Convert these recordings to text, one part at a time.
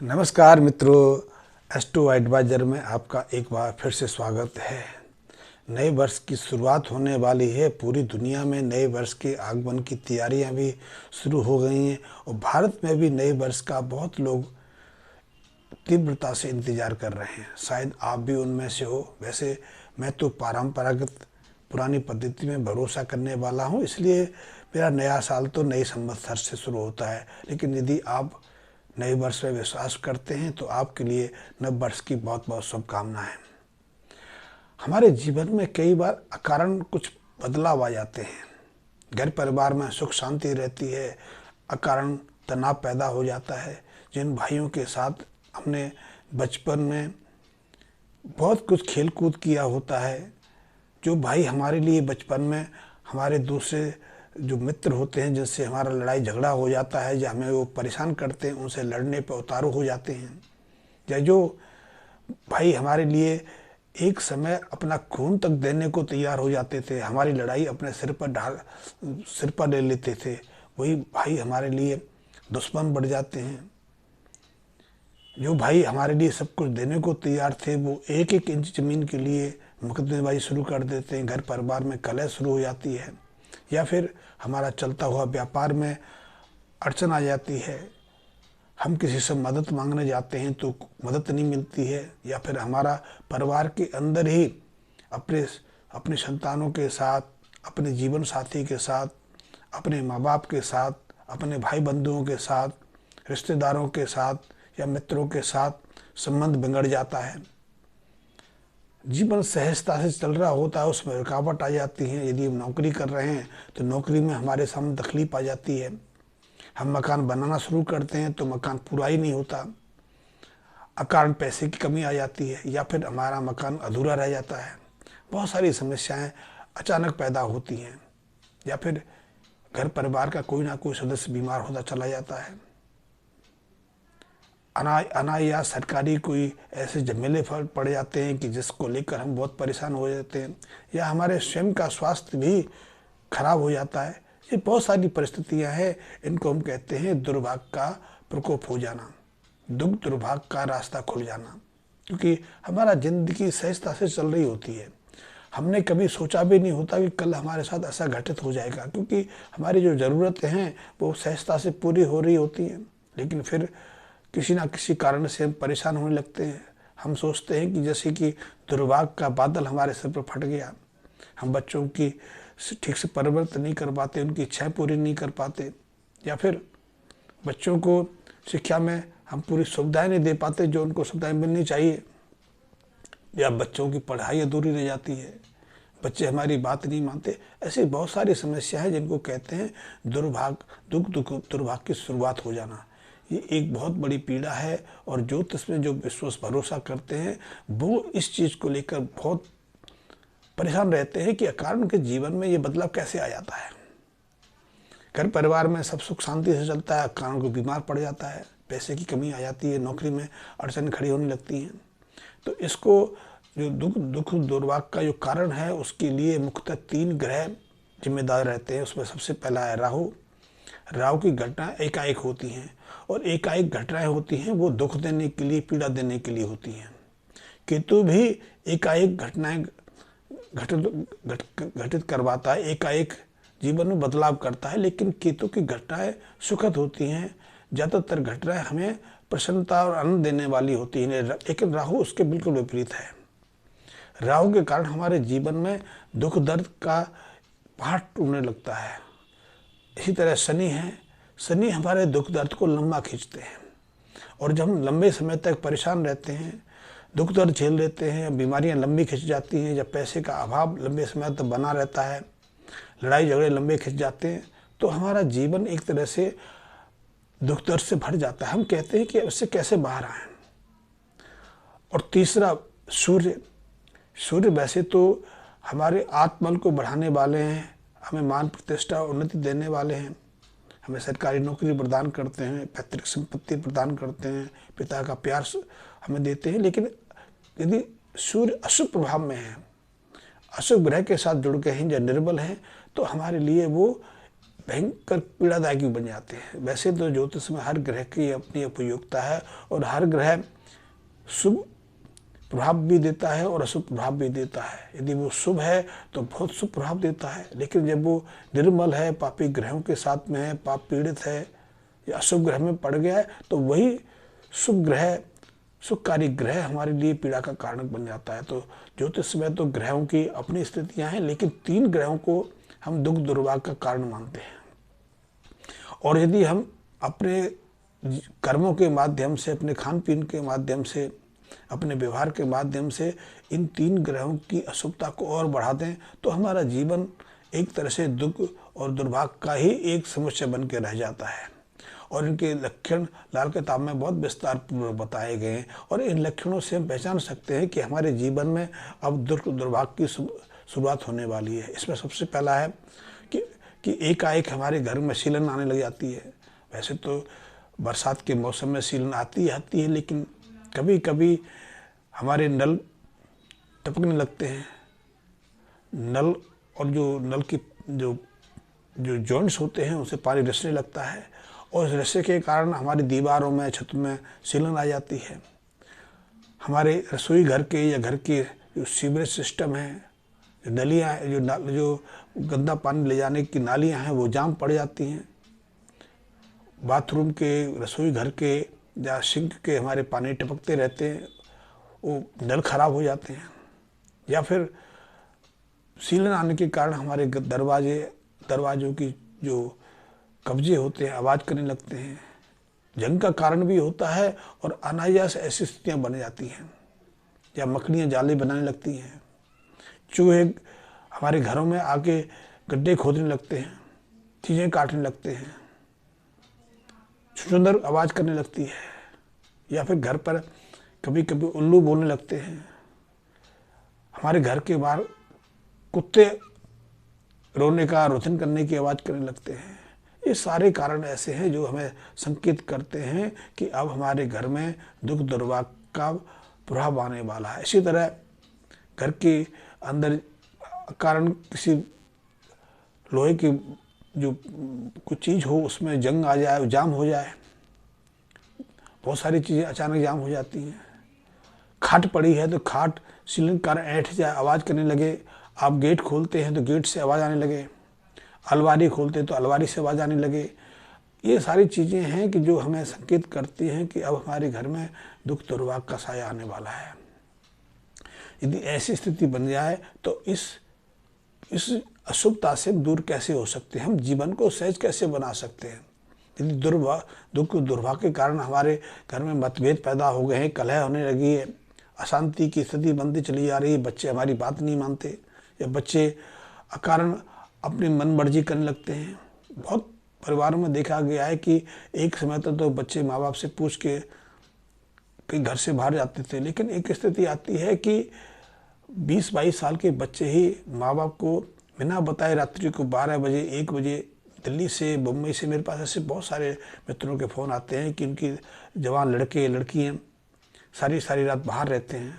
नमस्कार मित्रों, S2 adviser में आपका एक बार फिर से स्वागत है। नए वर्ष की शुरुआत होने वाली है। पूरी दुनिया में नए वर्ष के आगमन की तैयारियां भी शुरू हो गई हैं और भारत में भी नए वर्ष का बहुत लोग तीव्रता से इंतज़ार कर रहे हैं। शायद आप भी उनमें से हो। वैसे मैं तो परंपरागत पुरानी पद्धति में भरोसा करने वाला हूं, इसलिए मेरा नया साल तो नए संवत्सर से शुरू होता है। लेकिन यदि आप नए वर्ष में विश्वास करते हैं तो आपके लिए नव वर्ष की बहुत बहुत शुभकामनाएं। हमारे जीवन में कई बार अकारण कुछ बदलाव आ जाते हैं। घर परिवार में सुख शांति रहती है, अकारण तनाव पैदा हो जाता है। जिन भाइयों के साथ हमने बचपन में बहुत कुछ खेल कूद किया होता है, जो भाई हमारे लिए बचपन में हमारे दूसरे जो मित्र होते हैं जिनसे हमारा लड़ाई झगड़ा हो जाता है या हमें वो परेशान करते हैं, उनसे लड़ने पर उतारू हो जाते हैं, या जो भाई हमारे लिए एक समय अपना खून तक देने को तैयार हो जाते थे, हमारी लड़ाई अपने सिर पर ले लेते थे, वही भाई हमारे लिए दुश्मन बढ़ जाते हैं। जो भाई हमारे लिए सब कुछ देने को तैयार थे, वो एक एक इंच ज़मीन के लिए मुकदमेबाजी शुरू कर देते हैं। घर परिवार में कलह शुरू हो जाती है, या फिर हमारा चलता हुआ व्यापार में अड़चन आ जाती है। हम किसी से मदद मांगने जाते हैं तो मदद नहीं मिलती है, या फिर हमारा परिवार के अंदर ही अपने संतानों के साथ, अपने जीवन साथी के साथ, अपने माँ बाप के साथ, अपने भाई बंधुओं के साथ, रिश्तेदारों के साथ या मित्रों के साथ संबंध बिगड़ जाता है। जीवन सहजता से चल रहा होता है, उसमें रुकावट आ जाती है। यदि हम नौकरी कर रहे हैं तो नौकरी में हमारे सामने तकलीफ आ जाती है। हम मकान बनाना शुरू करते हैं तो मकान पूरा ही नहीं होता, अकारण पैसे की कमी आ जाती है, या फिर हमारा मकान अधूरा रह जाता है। बहुत सारी समस्याएं अचानक पैदा होती हैं, या फिर घर परिवार का कोई ना कोई सदस्य बीमार होता चला जाता है। अनायास सरकारी कोई ऐसे झमेले पड़ जाते हैं कि जिसको लेकर हम बहुत परेशान हो जाते हैं, या हमारे स्वयं का स्वास्थ्य भी खराब हो जाता है। ये बहुत सारी परिस्थितियां हैं, इनको हम कहते हैं दुर्भाग्य का प्रकोप हो जाना, दुख दुर्भाग्य का रास्ता खुल जाना। क्योंकि हमारा जिंदगी सहजता से चल रही होती है, हमने कभी सोचा भी नहीं होता कि कल हमारे साथ ऐसा घटित हो जाएगा, क्योंकि हमारी जो ज़रूरतें हैं वो सहजता से पूरी हो रही होती हैं। लेकिन फिर किसी ना किसी कारण से हम परेशान होने लगते हैं। हम सोचते हैं कि जैसे कि दुर्भाग्य का बादल हमारे सिर पर फट गया। हम बच्चों की ठीक से परवरिश नहीं कर पाते, उनकी इच्छाएं पूरी नहीं कर पाते, या फिर बच्चों को शिक्षा में हम पूरी सुविधाएं नहीं दे पाते जो उनको सुविधाएं मिलनी चाहिए, या बच्चों की पढ़ाई अधूरी रह जाती है, बच्चे हमारी बात नहीं मानते। ऐसी बहुत सारी समस्या है जिनको कहते हैं दुर्भाग्य, दुर्भाग्य की शुरुआत हो जाना। ये एक बहुत बड़ी पीड़ा है, और ज्योतिष में जो विश्वास भरोसा करते हैं वो इस चीज़ को लेकर बहुत परेशान रहते हैं कि अकारण के जीवन में ये बदलाव कैसे आ जाता है। घर परिवार में सब सुख शांति से चलता है, अकारण को बीमार पड़ जाता है, पैसे की कमी आ जाती है, नौकरी में अड़चन खड़ी होने लगती हैं। तो इसको जो दुख दुर्भाग्य का जो कारण है, उसके लिए मुख्यतः 3 ग्रह जिम्मेदार रहते हैं। उसमें सबसे पहला है राहु। राहु की घटनाएं एकाएक होती हैं, और एकाएक घटनाएं होती हैं वो दुख देने के लिए, पीड़ा देने के लिए होती हैं। केतु भी एकाएक घटनाएं घटित करवाता है, एकाएक जीवन में बदलाव करता है, लेकिन केतु की घटनाएं सुखद होती हैं। ज़्यादातर घटनाएं हमें प्रसन्नता और आनंद देने वाली होती हैं, लेकिन राहु उसके बिल्कुल विपरीत है। राहु के कारण हमारे जीवन में दुख दर्द का पहाड़ टूटने लगता है। इसी तरह शनि है, शनि हमारे दुख दर्द को लंबा खींचते हैं, और जब हम लंबे समय तक परेशान रहते हैं, दुख दर्द झेल लेते हैं, बीमारियां लंबी खिंच जाती हैं, जब पैसे का अभाव लंबे समय तक बना रहता है, लड़ाई झगड़े लंबे खिंच जाते हैं, तो हमारा जीवन एक तरह से दुख दर्द से भर जाता है। हम कहते हैं कि उससे कैसे बाहर आएं। और तीसरा सूर्य। सूर्य वैसे तो हमारे आत्मबल को बढ़ाने वाले हैं, हमें मान प्रतिष्ठा उन्नति देने वाले हैं, हमें सरकारी नौकरी प्रदान करते हैं, पैतृक संपत्ति प्रदान करते हैं, पिता का प्यार हमें देते हैं। लेकिन यदि सूर्य अशुभ प्रभाव में है, अशुभ ग्रह के साथ जुड़ गए हैं या निर्बल हैं, तो हमारे लिए वो भयंकर पीड़ादायक भी बन जाते हैं। वैसे तो ज्योतिष में हर ग्रह की अपनी उपयोगिता है और हर ग्रह शुभ प्रभाव भी देता है और अशुभ प्रभाव भी देता है। यदि वो शुभ है तो बहुत शुभ प्रभाव देता है, लेकिन जब वो निर्मल है, पापी ग्रहों के साथ में है, पाप पीड़ित है या अशुभ ग्रह में पड़ गया है, तो वही शुभ ग्रह, सुखकारी ग्रह हमारे लिए पीड़ा का कारण बन जाता है। तो ज्योतिष में तो ग्रहों की अपनी स्थितियां हैं, लेकिन 3 ग्रहों को हम दुख दुर्भाग्य का कारण मानते हैं। और यदि हम अपने कर्मों के माध्यम से, अपने खान पीन के माध्यम से, अपने व्यवहार के माध्यम से इन 3 ग्रहों की अशुभता को और बढ़ा दें, तो हमारा जीवन एक तरह से दुख और दुर्भाग्य का ही एक समस्या बन के रह जाता है। और इनके लक्षण लाल किताब में बहुत विस्तार पूर्वक बताए गए हैं और इन लक्षणों से हम पहचान सकते हैं कि हमारे जीवन में अब दुख दुर्भाग्य की शुरुआत होने वाली है। इसमें सबसे पहला है कि एकाएक हमारे घर में सीलन आने लग जाती है। वैसे तो बरसात के मौसम में सीलन आती है, लेकिन कभी कभी हमारे नल टपकने लगते हैं। नल और जो नल की जो जॉइंट्स होते हैं उनसे पानी रिसने लगता है और इस रिसने के कारण हमारी दीवारों में, छत में सीलन आ जाती है। हमारे रसोई घर के या घर के जो सीवरेज सिस्टम है, जो नलियाँ, जो गंदा पानी ले जाने की नालियाँ हैं, वो जाम पड़ जाती हैं। बाथरूम के, रसोई घर के या सिंक के हमारे पानी टपकते रहते हैं, वो नल खराब हो जाते हैं। या फिर सीलन आने के कारण हमारे दरवाजों की जो कब्जे होते हैं आवाज़ करने लगते हैं। जंग का कारण भी होता है और अनायास ऐसी स्थितियाँ बन जाती हैं, या मकड़ियाँ जाले बनाने लगती हैं। चूहे हमारे घरों में आके गड्ढे खोदने लगते हैं, चीज़ें काटने लगते हैं, सुंदर आवाज़ करने लगती है। या फिर घर पर कभी कभी उल्लू बोलने लगते हैं। हमारे घर के बाहर कुत्ते रोने का, रोदन करने की आवाज़ करने लगते हैं। ये सारे कारण ऐसे हैं जो हमें संकेत करते हैं कि अब हमारे घर में दुख दुर्भाग्य का प्रभाव आने वाला है। इसी तरह घर के अंदर कारण किसी लोहे की जो कुछ चीज़ हो उसमें जंग आ जाए, जाम हो जाए, बहुत सारी चीज़ें अचानक जाम हो जाती हैं। खाट पड़ी है तो खाट सीलन कारण ऐंठ जाए, आवाज़ करने लगे। आप गेट खोलते हैं तो गेट से आवाज़ आने लगे, अलमारी खोलते हैं तो अलमारी से आवाज़ आने लगे। ये सारी चीज़ें हैं कि जो हमें संकेत करती हैं कि अब हमारे घर में दुख दुर्भाग्य का साया आने वाला है। यदि ऐसी स्थिति बन जाए तो इस अशुभता से दूर कैसे हो सकते हैं, हम जीवन को सहज कैसे बना सकते हैं। यदि दुख दुर्भाग्य के कारण हमारे घर में मतभेद पैदा हो गए हैं, कलह होने लगी है, अशांति की स्थिति बनती चली जा रही है, बच्चे हमारी बात नहीं मानते या बच्चे अकारण अपनी मन मर्जी करने लगते हैं। बहुत परिवारों में देखा गया है कि एक समय तक तो बच्चे माँ बाप से पूछ के कहीं घर से बाहर जाते थे, लेकिन एक स्थिति आती है कि 20-22 साल के बच्चे ही माँ बाप को बिना बताए रात्रि को 12 बजे 1 बजे दिल्ली से, मुंबई से, मेरे पास ऐसे बहुत सारे मित्रों के फ़ोन आते हैं कि उनकी जवान लड़के लड़कियाँ सारी रात बाहर रहते हैं,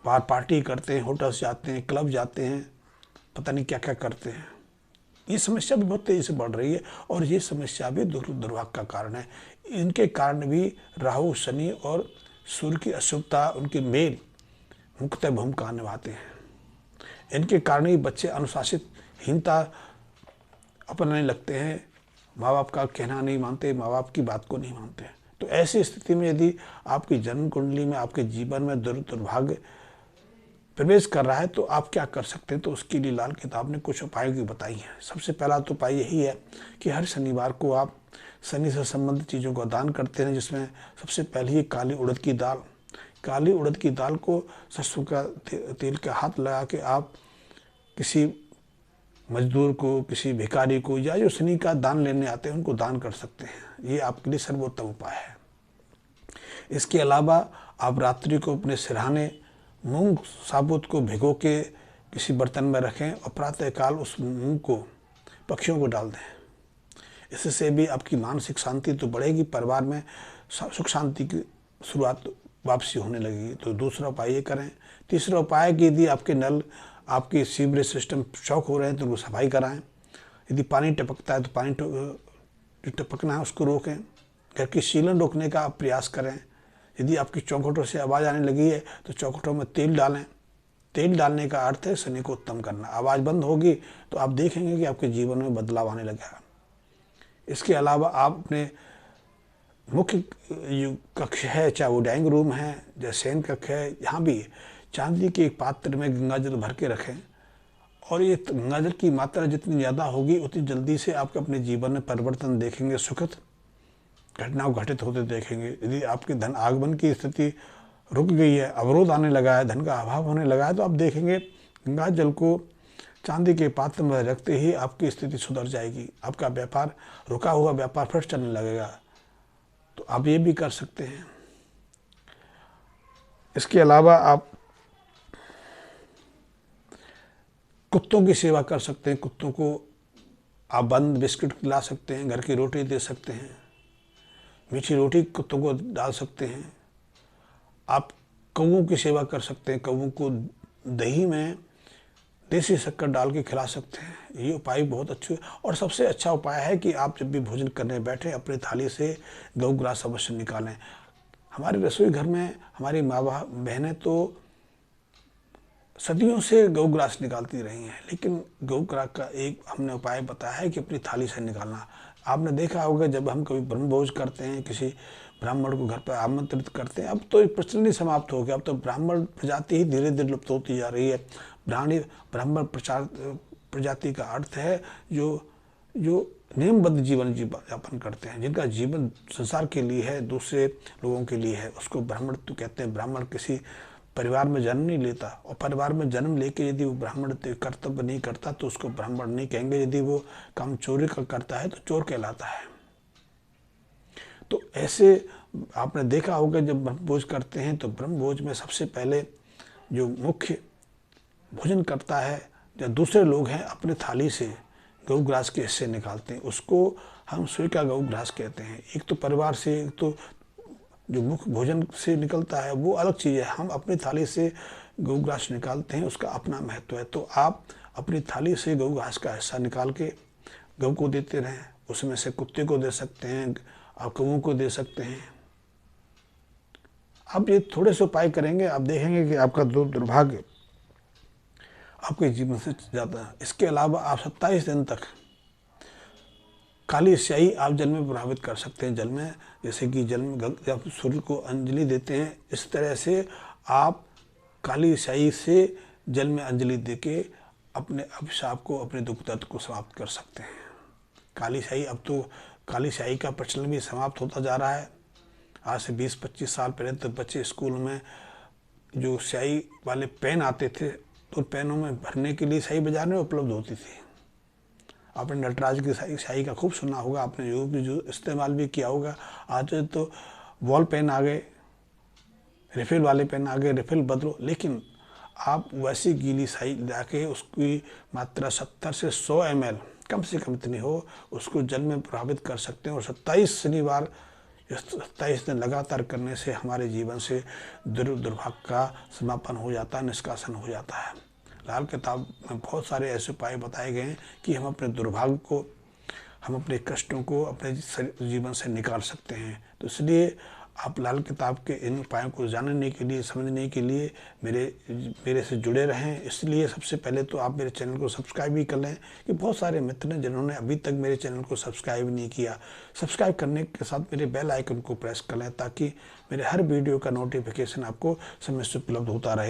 बाहर पार्टी करते हैं, होटल्स जाते हैं, क्लब जाते हैं, पता नहीं क्या क्या करते हैं। ये समस्या भी बहुत तेज़ी से बढ़ रही है और ये समस्या भी दुर्भाग्य का कारण है। इनके कारण भी राहु, शनि और सूर्य की अशुभता, उनके मेल मुख्यतः भूमिका निभाते हैं। इनके कारण ही बच्चे अनुशासितहीनता अपनाने लगते हैं, माँ बाप का कहना नहीं मानते, माँ बाप की बात को नहीं मानते। तो ऐसी स्थिति में यदि आपकी जन्म कुंडली में, आपके जीवन में दुर्भाग्य प्रवेश कर रहा है तो आप क्या कर सकते हैं। तो उसके लिए लाल किताब ने कुछ उपाय भी बताई हैं। सबसे पहला तो उपाय यही है कि हर शनिवार को आप शनि से संबंधित चीज़ों का दान करते हैं, जिसमें सबसे पहले ही काली उड़द की दाल को सरसों का तेल का हाथ लगा के आप किसी मजदूर को, किसी भिखारी को, या जो शनि का दान लेने आते हैं उनको दान कर सकते हैं। ये आपके लिए सर्वोत्तम उपाय है। इसके अलावा आप रात्रि को अपने सिरहाने मूंग साबुत को भिगो के किसी बर्तन में रखें और प्रातःकाल उस मूंग को पक्षियों को डाल दें। इससे भी आपकी मानसिक शांति तो बढ़ेगी, परिवार में सुख शांति की शुरुआत वापसी होने लगेगी। तो दूसरा उपाय ये करें। तीसरा उपाय कि यदि आपके नल, आपके सीवरेज सिस्टम चौक हो रहे हैं तो उनको सफाई कराएं। यदि पानी टपकता है तो पानी जो टपकना है उसको रोकें। घर की सीलन रोकने का आप प्रयास करें। यदि आपकी चौखटों से आवाज़ आने लगी है तो चौखटों में तेल डालें। तेल डालने का अर्थ है शनि को उत्तम करना। आवाज़ बंद होगी तो आप देखेंगे कि आपके जीवन में बदलाव आने लगेगा। इसके अलावा आप अपने मुख्य कक्ष है, चाहे वो डाइनिंग रूम है या शयन कक्ष है, यहाँ भी चांदी के एक पात्र में गंगा जल भर के रखें। और ये गंगा जल की मात्रा जितनी ज़्यादा होगी उतनी जल्दी से आपके अपने जीवन में परिवर्तन देखेंगे, सुखद घटनाओं घटित होते देखेंगे। यदि आपके धन आगमन की स्थिति रुक गई है, अवरोध आने लगा है, धन का अभाव होने लगा है, तो आप देखेंगे गंगा जल को चांदी के पात्र में रखते ही आपकी स्थिति सुधर जाएगी। आपका व्यापार, रुका हुआ व्यापार फिर चलने लगेगा। तो आप ये भी कर सकते हैं। इसके अलावा आप कुत्तों की सेवा कर सकते हैं। कुत्तों को आप बंद बिस्किट खिला सकते हैं, घर की रोटी दे सकते हैं, मीठी रोटी कुत्तों को डाल सकते हैं। आप कौवों की सेवा कर सकते हैं। कौवों को दही में देसी शक्कर डाल के खिला सकते हैं। ये उपाय बहुत अच्छे। और सबसे अच्छा उपाय है कि आप जब भी भोजन करने बैठे अपनी थाली से गौग्रास अवश्य निकालें। हमारे रसोई घर में हमारी माँ बहनें तो सदियों से गौग्रास निकालती रही हैं, लेकिन गौग्रास का एक हमने उपाय बताया है कि अपनी थाली से निकालना। आपने देखा होगा जब हम कभी ब्रह्मभोज करते हैं, किसी ब्राह्मण को घर पर आमंत्रित करते हैं, अब तो एक प्रचलन ही समाप्त हो गया। अब तो ब्राह्मण प्रजाति ही धीरे धीरे लुप्त होती जा रही है। ब्राह्मण प्रजाति का अर्थ है जो नियमबद्ध जीवन यापन करते हैं, जिनका जीवन संसार के लिए है, दूसरे लोगों के लिए है, उसको ब्राह्मण तो कहते हैं। ब्राह्मण किसी परिवार में जन्म नहीं लेता, और परिवार में जन्म लेके यदि वो ब्राह्मण कर्तव्य नहीं करता तो उसको ब्राह्मण नहीं कहेंगे। यदि वो काम चोरी का करता है तो चोर कहलाता है। तो ऐसे आपने देखा होगा जब ब्रह्मभोज करते हैं तो ब्रह्मभोज में सबसे पहले जो मुख्य भोजन करता है या दूसरे लोग हैं, अपने थाली से गौग्रास के हिस्से निकालते हैं। उसको हम स्वीकार गौग्रास कहते हैं। एक तो परिवार से, एक तो जो मुख्य भोजन से निकलता है वो अलग चीज़ है। हम अपनी थाली से गौग्रास निकालते हैं, उसका अपना महत्व है। तो आप अपनी थाली से गौग्रास का हिस्सा निकाल के गौ को देते रहें। उसमें से कुत्ते को दे सकते हैं, आप कौओं को दे सकते हैं। आप ये थोड़े से उपाय करेंगे, आप देखेंगे कि आपका दुर्भाग्य आपके जीवन से जाता है। इसके अलावा आप 27 दिन तक काली स्याही आप जल में प्रभावित कर सकते हैं। जल में, जैसे कि जल में जब सूर्य को अंजलि देते हैं, इस तरह से आप काली स्याही से जल में अंजलि देके अपने अभिशाप को, अपने दुख दर्द को समाप्त कर सकते हैं। काली स्याही, अब तो काली स्याही का प्रचलन भी समाप्त होता जा रहा है। आज से 20-25 साल पहले तो बच्चे स्कूल में जो स्याही वाले पेन आते थे, तो पेनों में भरने के लिए स्याही बाजार में उपलब्ध होती थी। आपने नटराज की स्याही का खूब सुना होगा, आपने जो इस्तेमाल भी किया होगा। आज तो वॉल पेन आ गए, रिफिल वाले पेन आ गए, रिफिल बदलो। लेकिन आप वैसी गीली स्याही लाके उसकी मात्रा 70 से 100 ml कम से कम इतनी हो, उसको जल में प्रभावित कर सकते हैं। और 27 शनिवार 27 दिन लगातार करने से हमारे जीवन से दुर्भाग्य का समापन हो जाता है, निष्कासन हो जाता है। लाल किताब में बहुत सारे ऐसे उपाय बताए गए हैं कि हम अपने दुर्भाग्य को, हम अपने कष्टों को अपने जीवन से निकाल सकते हैं। तो इसलिए आप लाल किताब के इन उपायों को जानने के लिए, समझने के लिए मेरे से जुड़े रहें। इसलिए सबसे पहले तो आप मेरे चैनल को सब्सक्राइब भी कर लें, कि बहुत सारे मित्र हैं जिन्होंने अभी तक मेरे चैनल को सब्सक्राइब नहीं किया। सब्सक्राइब करने के साथ मेरे बेल आइकन को प्रेस कर लें, ताकि मेरे हर वीडियो का नोटिफिकेशन आपको समय से उपलब्ध होता रहे।